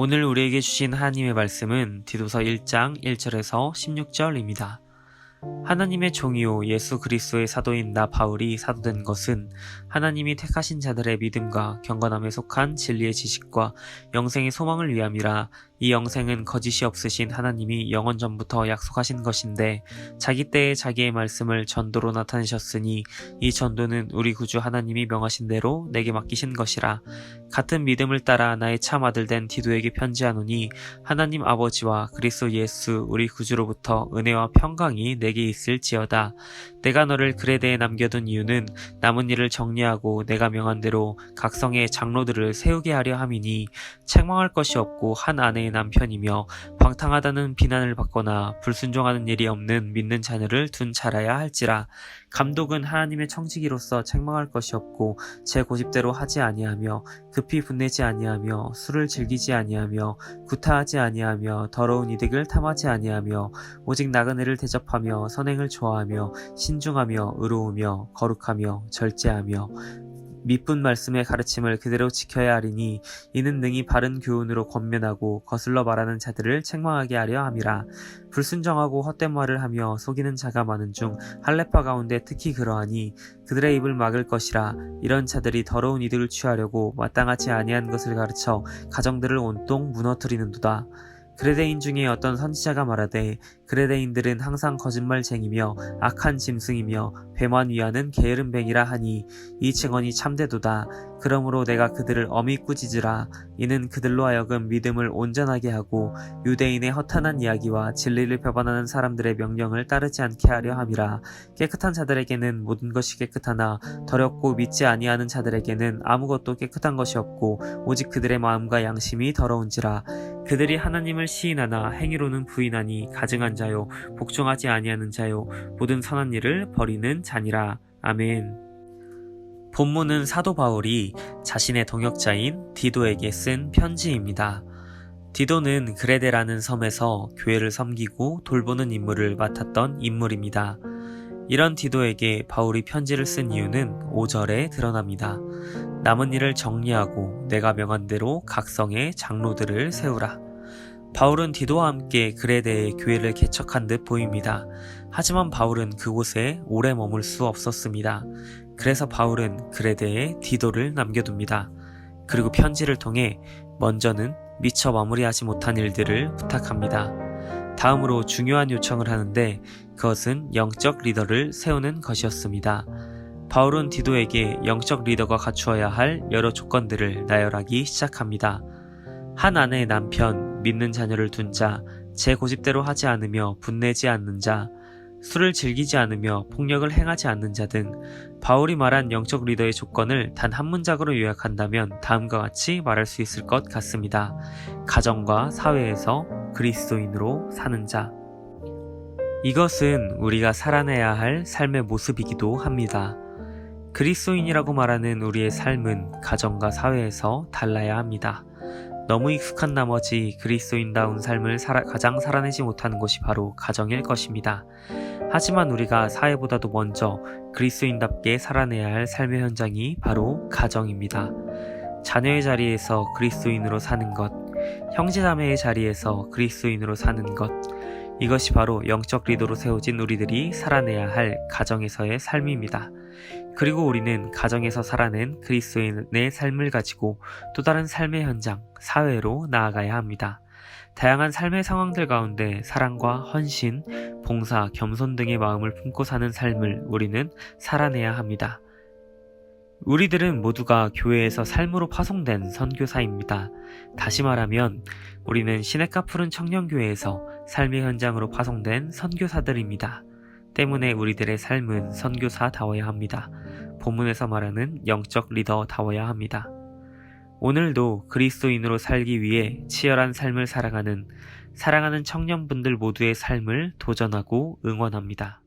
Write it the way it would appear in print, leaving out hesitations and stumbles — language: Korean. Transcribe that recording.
오늘 우리에게 주신 하나님의 말씀은 디도서 1장 1절에서 16절입니다. 하나님의 종이요 예수 그리스도의 사도인 나 바울이 사도된 것은 하나님이 택하신 자들의 믿음과 경건함에 속한 진리의 지식과 영생의 소망을 위함이라. 이 영생은 거짓이 없으신 하나님이 영원 전부터 약속하신 것인데 자기 때에 자기의 말씀을 전도로 나타내셨으니 이 전도는 우리 구주 하나님이 명하신 대로 내게 맡기신 것이라. 같은 믿음을 따라 나의 참 아들 된 디도에게 편지하노니 하나님 아버지와 그리스도 예수 우리 구주로부터 은혜와 평강이 내게 있을지어다. 내가 너를 그레데에 남겨둔 이유는 남은 일을 정리하고 내가 명한 대로 각 성의 장로들을 세우게 하려 함이니 책망할 것이 없고 한 아내의 남편이며 방탕하다는 비난을 받거나 불순종하는 일이 없는 믿는 자녀를 둔 자라야 할지라. 감독은 하나님의 청지기로서 책망할 것이 없고 제 고집대로 하지 아니하며 급히 분내지 아니하며 술을 즐기지 아니하며 구타하지 아니하며 더러운 이득을 탐하지 아니하며 오직 나그네를 대접하며 선행을 좋아하며 신중하며 의로우며 거룩하며 절제하며 미쁜 말씀의 가르침을 그대로 지켜야 하리니 이는 능히 바른 교훈으로 권면하고 거슬러 말하는 자들을 책망하게 하려 함이라. 불순정하고 헛된 말을 하며 속이는 자가 많은 중 할례파 가운데 특히 그러하니 그들의 입을 막을 것이라. 이런 자들이 더러운 이득을 취하려고 마땅하지 아니한 것을 가르쳐 가정들을 온통 무너뜨리는도다. 그레데인 중에 어떤 선지자가 말하되 그레데인들은 항상 거짓말쟁이며 악한 짐승이며 배만 위하는 게으른 뱅이라 하니 이 증언이 참되도다. 그러므로 내가 그들을 엄히 꾸짖으라. 이는 그들로 하여금 믿음을 온전하게 하고 유대인의 허탄한 이야기와 진리를 배반하는 사람들의 명령을 따르지 않게 하려 함이라. 깨끗한 자들에게는 모든 것이 깨끗하나 더럽고 믿지 아니하는 자들에게는 아무것도 깨끗한 것이 없고 오직 그들의 마음과 양심이 더러운지라. 그들이 하나님을 시인하나 행위로는 부인하니 가증한 자요 복종하지 아니하는 자요 모든 선한 일을 버리는 자니라. 아멘. 본문은 사도 바울이 자신의 동역자인 디도에게 쓴 편지입니다. 디도는 그레데라는 섬에서 교회를 섬기고 돌보는 임무를 맡았던 인물입니다. 이런 디도에게 바울이 편지를 쓴 이유는 5절에 드러납니다. 남은 일을 정리하고 내가 명한 대로 각 성의 장로들을 세우라. 바울은 디도와 함께 그레데에 교회를 개척한 듯 보입니다. 하지만 바울은 그곳에 오래 머물 수 없었습니다. 그래서 바울은 그레데에 디도를 남겨둡니다. 그리고 편지를 통해 먼저는 미처 마무리하지 못한 일들을 부탁합니다. 다음으로 중요한 요청을 하는데 그것은 영적 리더를 세우는 것이었습니다. 바울은 디도에게 영적 리더가 갖추어야 할 여러 조건들을 나열하기 시작합니다. 한 아내의 남편, 믿는 자녀를 둔 자, 제 고집대로 하지 않으며 분내지 않는 자, 술을 즐기지 않으며 폭력을 행하지 않는 자 등 바울이 말한 영적 리더의 조건을 단 한 문장으로 요약한다면 다음과 같이 말할 수 있을 것 같습니다. 가정과 사회에서 그리스도인으로 사는 자. 이것은 우리가 살아내야 할 삶의 모습이기도 합니다. 그리스도인이라고 말하는 우리의 삶은 가정과 사회에서 달라야 합니다. 너무 익숙한 나머지 그리스도인다운 삶을 가장 살아내지 못하는 것이 바로 가정일 것입니다. 하지만 우리가 사회보다도 먼저 그리스도인답게 살아내야 할 삶의 현장이 바로 가정입니다. 자녀의 자리에서 그리스도인으로 사는 것, 형제자매의 자리에서 그리스도인으로 사는 것, 이것이 바로 영적 리더로 세워진 우리들이 살아내야 할 가정에서의 삶입니다. 그리고 우리는 가정에서 살아낸 그리스도인의 삶을 가지고 또 다른 삶의 현장, 사회로 나아가야 합니다. 다양한 삶의 상황들 가운데 사랑과 헌신, 봉사, 겸손 등의 마음을 품고 사는 삶을 우리는 살아내야 합니다. 우리들은 모두가 교회에서 삶으로 파송된 선교사입니다. 다시 말하면 우리는 시냇가 푸른 청년교회에서 삶의 현장으로 파송된 선교사들입니다. 때문에 우리들의 삶은 선교사다워야 합니다. 본문에서 말하는 영적 리더다워야 합니다. 오늘도 그리스도인으로 살기 위해 치열한 삶을 살아가는 사랑하는 청년분들 모두의 삶을 도전하고 응원합니다.